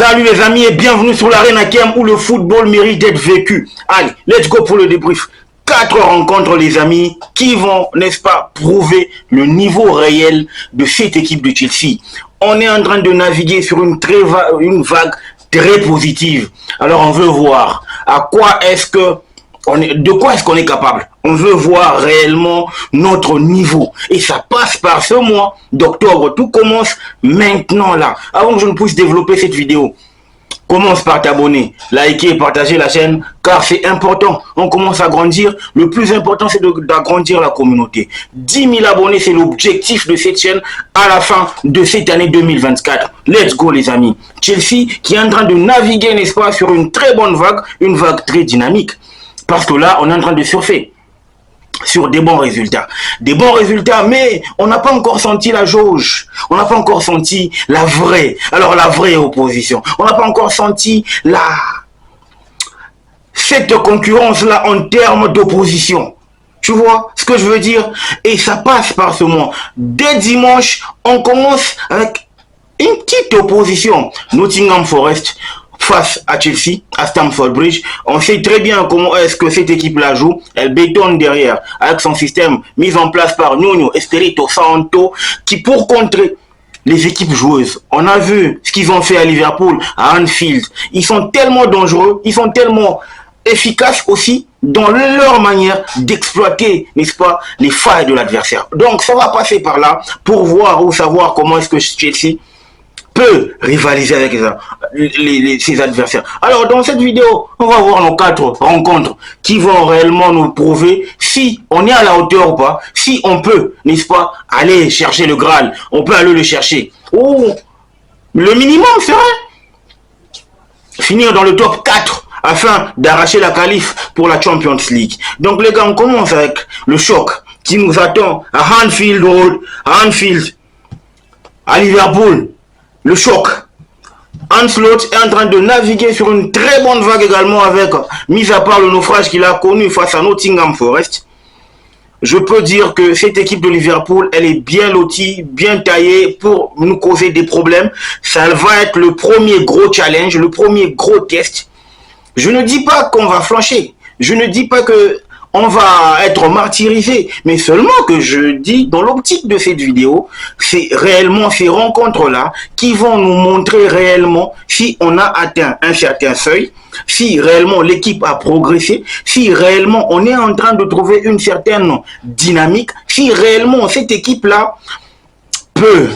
Salut les amis et bienvenue sur l'Arène Hakem où le football mérite d'être vécu. Allez, let's go pour le débrief. 4 rencontres les amis qui vont, n'est-ce pas, prouver le niveau réel de cette équipe de Chelsea. On est en train de naviguer sur une vague très positive. Alors on veut voir de quoi est-ce qu'on est capable. On veut voir réellement notre niveau. Et ça passe par ce mois d'octobre. Tout commence maintenant là. Avant que je ne puisse développer cette vidéo, commence par t'abonner, liker et partager la chaîne car c'est important. On commence à grandir. Le plus important c'est d'agrandir la communauté. 10 000 abonnés c'est l'objectif de cette chaîne à la fin de cette année 2024. Let's go les amis. Chelsea qui est en train de naviguer, n'est-ce pas, sur une très bonne vague, une vague très dynamique. Parce que là on est en train de surfer sur des bons résultats. Des bons résultats, mais on n'a pas encore senti la jauge. On n'a pas encore senti la vraie opposition. On n'a pas encore senti cette concurrence-là en termes d'opposition. Tu vois ce que je veux dire? Et ça passe par ce mois. Dès dimanche, on commence avec une petite opposition. Nottingham Forest face à Chelsea, à Stamford Bridge. On sait très bien comment est-ce que cette équipe-là joue. Elle bétonne derrière avec son système mis en place par Nuno Espirito Santo qui, pour contrer les équipes joueuses, on a vu ce qu'ils ont fait à Liverpool, à Anfield. Ils sont tellement dangereux, ils sont tellement efficaces aussi dans leur manière d'exploiter, n'est-ce pas, les failles de l'adversaire. Donc ça va passer par là pour voir ou savoir comment est-ce que Chelsea peut rivaliser avec ses adversaires. Alors dans cette vidéo, on va voir nos 4 rencontres qui vont réellement nous prouver si on est à la hauteur ou pas, si on peut, n'est-ce pas, aller chercher le Graal, on peut aller le chercher. Ou le minimum serait finir dans le top 4 afin d'arracher la qualif pour la Champions League. Donc les gars, on commence avec le choc qui nous attend à Anfield Road, à Liverpool. Le choc. Ancelotti est en train de naviguer sur une très bonne vague également avec, mis à part le naufrage qu'il a connu face à Nottingham Forest. Je peux dire que cette équipe de Liverpool, elle est bien lotie, bien taillée pour nous causer des problèmes. Ça va être le premier gros challenge, le premier gros test. Je ne dis pas qu'on va flancher. Je ne dis pas que on va être martyrisé, mais seulement que je dis dans l'optique de cette vidéo, c'est réellement ces rencontres-là qui vont nous montrer réellement si on a atteint un certain seuil, si réellement l'équipe a progressé, si réellement on est en train de trouver une certaine dynamique, si réellement cette équipe-là peut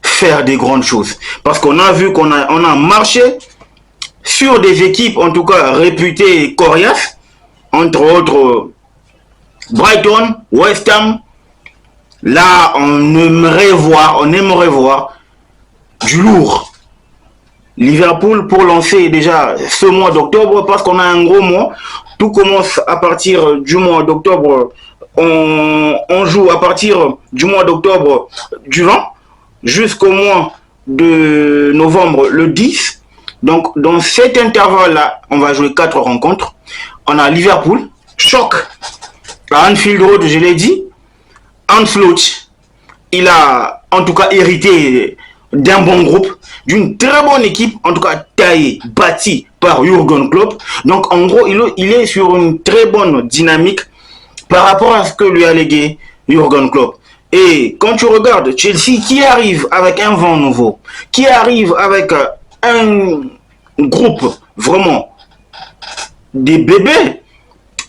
faire des grandes choses. Parce qu'on a vu qu'on a marché sur des équipes en tout cas réputées et coriaces, entre autres Brighton, West Ham. Là on aimerait voir du lourd. Liverpool pour lancer déjà ce mois d'octobre, parce qu'on a un gros mois. Tout commence à partir du mois d'octobre. On joue à partir du mois d'octobre du 20 jusqu'au mois de novembre le 10. Donc dans cet intervalle là on va jouer 4 rencontres. On a Liverpool, choc à Anfield Road, je l'ai dit. Ancelotti, il a en tout cas hérité d'un bon groupe, d'une très bonne équipe, en tout cas taillée, bâtie par Jürgen Klopp. Donc en gros, il est sur une très bonne dynamique par rapport à ce que lui a légué Jürgen Klopp. Et quand tu regardes Chelsea qui arrive avec un vent nouveau, qui arrive avec un groupe vraiment des bébés,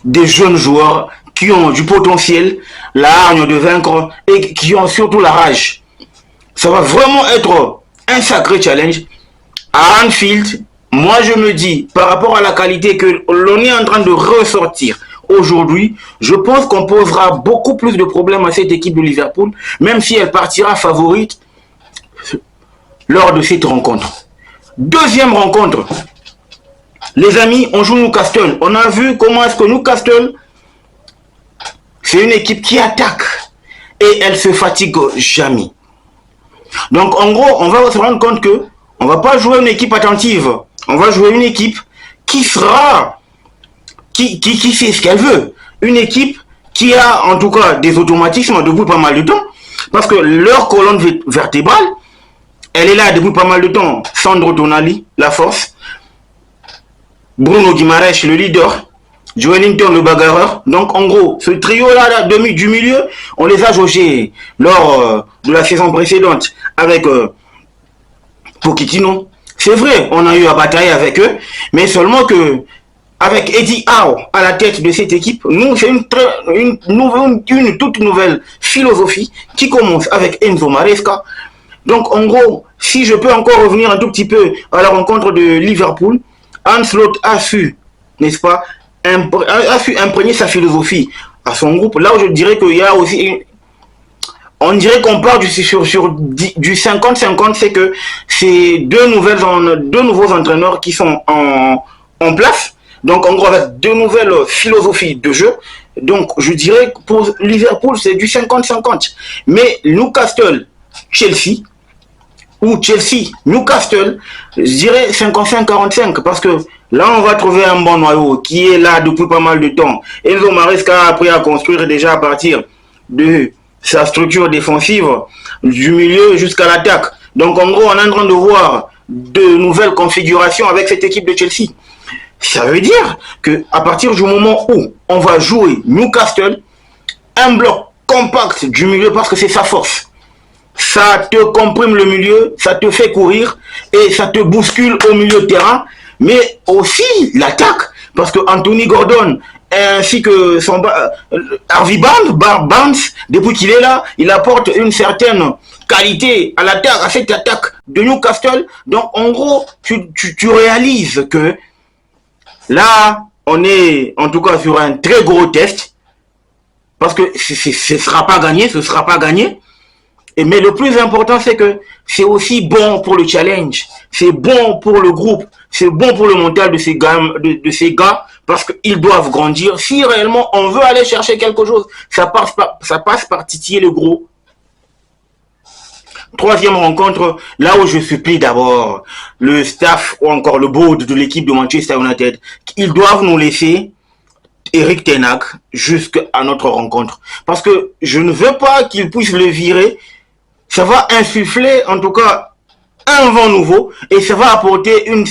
des jeunes joueurs qui ont du potentiel, la hargne de vaincre et qui ont surtout la rage. Ça va vraiment être un sacré challenge à Anfield. Moi je me dis, par rapport à la qualité que l'on est en train de ressortir aujourd'hui, je pense qu'on posera beaucoup plus de problèmes à cette équipe de Liverpool, même si elle partira favorite lors de cette rencontre. Deuxième rencontre, les amis, on joue Newcastle. On a vu comment est-ce que Newcastle, c'est une équipe qui attaque et elle se fatigue jamais. Donc en gros, on va se rendre compte que on va pas jouer une équipe attentive. On va jouer une équipe qui sera, qui sait ce qu'elle veut. Une équipe qui a en tout cas des automatismes depuis pas mal de temps, parce que leur colonne vertébrale, Elle est là depuis pas mal de temps. Sandro Tonali, la force. Bruno Guimaraes, le leader. Joelinton, le bagarreur. Donc, en gros, ce trio-là du milieu, on les a jaugés lors de la saison précédente avec Pochettino. C'est vrai, on a eu à batailler avec eux, mais seulement que avec Eddie Howe à la tête de cette équipe, nous, c'est une toute nouvelle philosophie qui commence avec Enzo Maresca. Donc, en gros, si je peux encore revenir un tout petit peu à la rencontre de Liverpool, Ancelotti a su, n'est-ce pas, a su imprégner sa philosophie à son groupe. Là où je dirais qu'il y a aussi on dirait qu'on part du 50-50, c'est que c'est deux nouveaux entraîneurs qui sont en place. Donc, en gros, avec deux nouvelles philosophies de jeu. Donc, je dirais que pour Liverpool, c'est du 50-50. Mais Newcastle, Chelsea, ou Chelsea, Newcastle, je dirais 55-45. Parce que là, on va trouver un bon noyau qui est là depuis pas mal de temps. Enzo Maresca a appris à construire déjà à partir de sa structure défensive du milieu jusqu'à l'attaque. Donc en gros, on est en train de voir de nouvelles configurations avec cette équipe de Chelsea. Ça veut dire que à partir du moment où on va jouer Newcastle, un bloc compact du milieu parce que c'est sa force. Ça te comprime le milieu, ça te fait courir et ça te bouscule au milieu de terrain, mais aussi l'attaque parce que Anthony Gordon ainsi que son Harvey Barnes, depuis qu'il est là, il apporte une certaine qualité à l'attaque, à cette attaque de Newcastle. Donc en gros, tu réalises que là, on est en tout cas sur un très gros test, parce que ce sera pas gagné. Mais le plus important, c'est que c'est aussi bon pour le challenge, c'est bon pour le groupe, c'est bon pour le mental de ces gars, parce qu'ils doivent grandir. Si réellement on veut aller chercher quelque chose, ça passe par titiller le gros. Troisième rencontre, là où je supplie d'abord le staff ou encore le board de l'équipe de Manchester United, ils doivent nous laisser Erik ten Hag jusqu'à notre rencontre. Parce que je ne veux pas qu'ils puissent le virer. Ça va insuffler en tout cas un vent nouveau et ça va apporter un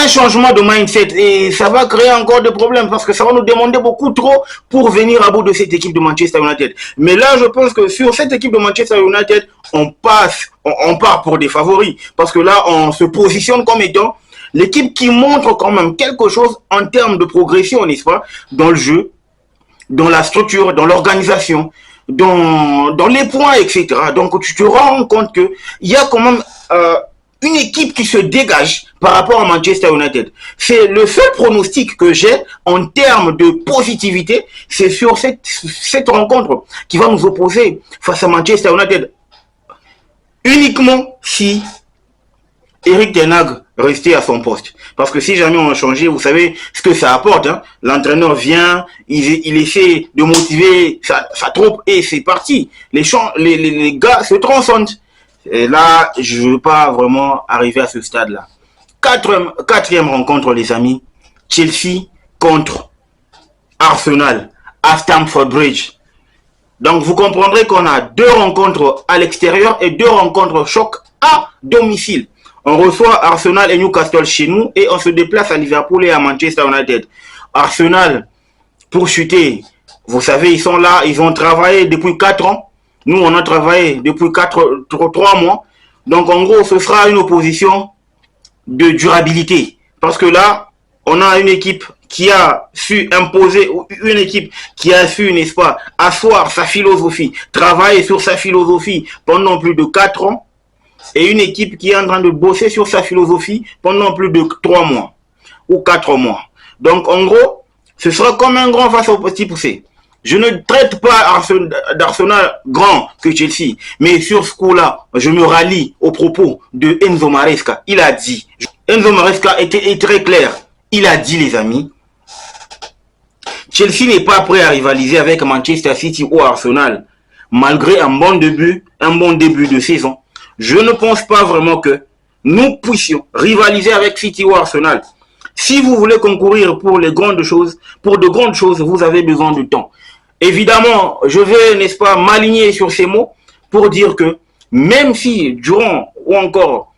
changement de mindset et ça va créer encore des problèmes parce que ça va nous demander beaucoup trop pour venir à bout de cette équipe de Manchester United. Mais là, je pense que sur cette équipe de Manchester United, on part pour des favoris parce que là, on se positionne comme étant l'équipe qui montre quand même quelque chose en termes de progression, n'est-ce pas, dans le jeu, dans la structure, dans l'organisation, dans les points, etc. Donc, tu te rends compte qu'il y a quand même une équipe qui se dégage par rapport à Manchester United. C'est le seul pronostic que j'ai en termes de positivité, c'est sur cette rencontre qui va nous opposer face à Manchester United. Uniquement si Erik ten Hag restait à son poste. Parce que si jamais on a changé, vous savez ce que ça apporte. Hein? L'entraîneur vient, il essaie de motiver sa troupe et c'est parti. Les gars se transcendent. Et là, je ne veux pas vraiment arriver à ce stade-là. Quatrième rencontre, les amis. Chelsea contre Arsenal à Stamford Bridge. Donc, vous comprendrez qu'on a deux rencontres à l'extérieur et deux rencontres choc à domicile. On reçoit Arsenal et Newcastle chez nous et on se déplace à Liverpool et à Manchester United. Arsenal, pour chuter, vous savez, ils sont là, ils ont travaillé depuis 4 ans. Nous, on a travaillé depuis 3 mois. Donc, en gros, ce sera une opposition de durabilité. Parce que là, on a une équipe qui a su imposer, une équipe qui a su, n'est-ce pas, asseoir sa philosophie, travailler sur sa philosophie pendant plus de 4 ans. Et une équipe qui est en train de bosser sur sa philosophie pendant plus de 3 mois ou 4 mois. Donc, en gros, ce sera comme un grand face au petit poussé. Je ne traite pas d'Arsenal grand que Chelsea, mais sur ce coup-là, je me rallie aux propos de Enzo Maresca. Il a dit, Enzo Maresca est très clair. Il a dit, les amis, Chelsea n'est pas prêt à rivaliser avec Manchester City ou Arsenal, malgré un bon début de saison. Je ne pense pas vraiment que nous puissions rivaliser avec City ou Arsenal. Si vous voulez concourir pour de grandes choses, vous avez besoin de temps. Évidemment, je vais, n'est-ce pas, m'aligner sur ces mots pour dire que même si durant ou encore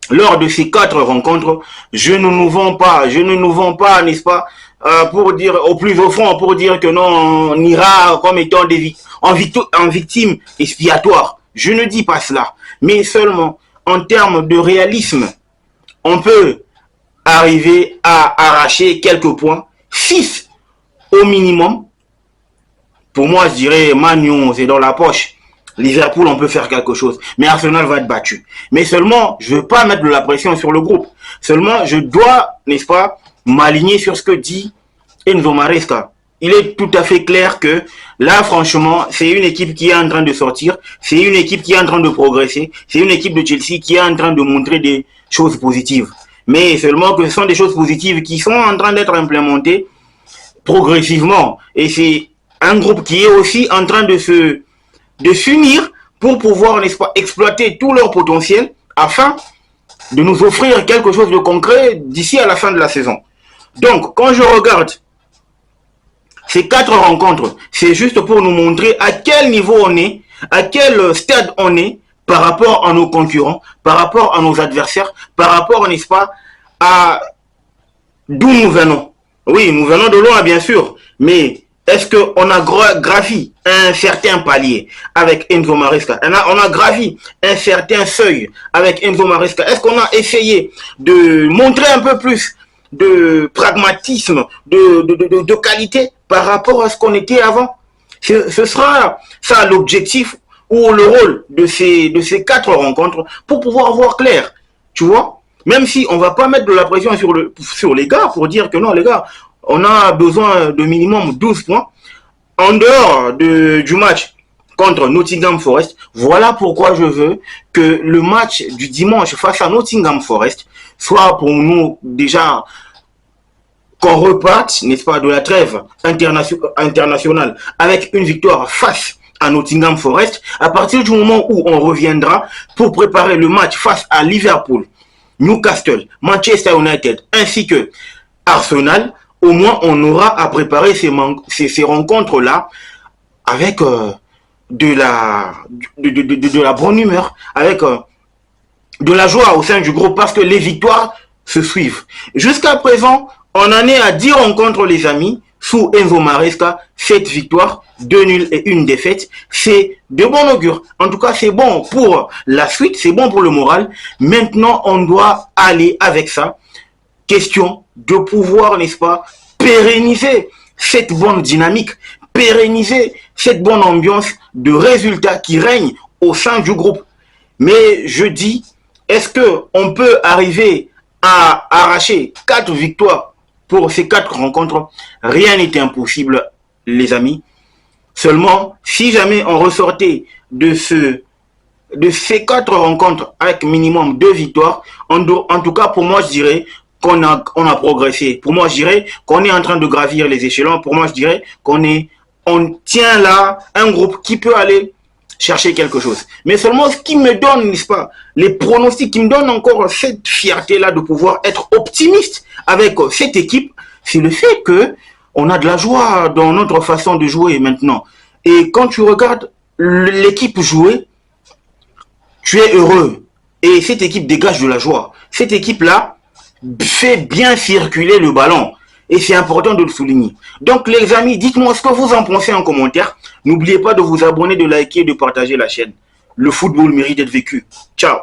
lors de ces 4 rencontres, je ne nous vends pas, n'est-ce pas, pour dire au plus au fond, pour dire que non, on ira comme étant en victime expiatoire. Je ne dis pas cela, mais seulement en termes de réalisme, on peut arriver à arracher quelques points, 6 au minimum. Pour moi, je dirais, Man U, c'est dans la poche. Liverpool, on peut faire quelque chose. Mais Arsenal va être battu. Mais seulement, je ne veux pas mettre de la pression sur le groupe. Seulement, je dois, n'est-ce pas, m'aligner sur ce que dit Enzo Maresca. Il est tout à fait clair que là, franchement, c'est une équipe qui est en train de sortir. C'est une équipe qui est en train de progresser. C'est une équipe de Chelsea qui est en train de montrer des choses positives. Mais seulement que ce sont des choses positives qui sont en train d'être implémentées progressivement. Et c'est un groupe qui est aussi en train de s'unir pour pouvoir, n'est-ce pas, exploiter tout leur potentiel afin de nous offrir quelque chose de concret d'ici à la fin de la saison. Donc, quand je regarde ces 4 rencontres, c'est juste pour nous montrer à quel niveau on est, à quel stade on est par rapport à nos concurrents, par rapport à nos adversaires, par rapport, n'est-ce pas, à d'où nous venons. Oui, nous venons de loin, bien sûr, mais est-ce qu'on a gravi un certain palier avec Enzo Maresca? On a gravi un certain seuil avec Enzo Maresca. Est-ce qu'on a essayé de montrer un peu plus de pragmatisme, de qualité par rapport à ce qu'on était avant? Ce sera ça l'objectif ou le rôle de ces 4 rencontres pour pouvoir voir clair, tu vois? Même si on va pas mettre de la pression sur les gars pour dire que non, les gars, on a besoin de minimum 12 points en dehors du match contre Nottingham Forest. Voilà pourquoi je veux que le match du dimanche face à Nottingham Forest soit pour nous déjà qu'on reparte, n'est-ce pas, de la trêve internationale avec une victoire face à Nottingham Forest, à partir du moment où on reviendra pour préparer le match face à Liverpool, Newcastle, Manchester United ainsi que Arsenal. Au moins on aura à préparer ces rencontres-là avec de la bonne humeur, avec de la joie au sein du groupe parce que les victoires se suivent. Jusqu'à présent, on en est à 10 rencontres, les amis, sous Enzo Maresca, 7 victoires, 2 nuls et 1 défaite. C'est de bon augure. En tout cas, c'est bon pour la suite, c'est bon pour le moral. Maintenant, on doit aller avec ça. Question de pouvoir, n'est-ce pas, pérenniser cette bonne dynamique, pérenniser cette bonne ambiance de résultats qui règne au sein du groupe. Mais je dis, est-ce qu'on peut arriver à arracher 4 victoires pour ces 4 rencontres? Rien n'est impossible, les amis. Seulement, si jamais on ressortait de ces 4 rencontres avec minimum 2 victoires, en tout cas pour moi je dirais qu'on a progressé. Pour moi je dirais qu'on est en train de gravir les échelons. Pour moi je dirais on tient là un groupe qui peut aller chercher quelque chose. Mais seulement ce qui me donne, n'est-ce pas, les pronostics qui me donnent encore cette fierté-là de pouvoir être optimiste avec cette équipe, c'est le fait que on a de la joie dans notre façon de jouer maintenant. Et quand tu regardes l'équipe jouer, tu es heureux. Et cette équipe dégage de la joie. Cette équipe-là fait bien circuler le ballon. Et c'est important de le souligner. Donc les amis, dites-moi ce que vous en pensez en commentaire. N'oubliez pas de vous abonner, de liker et de partager la chaîne. Le football mérite d'être vécu. Ciao.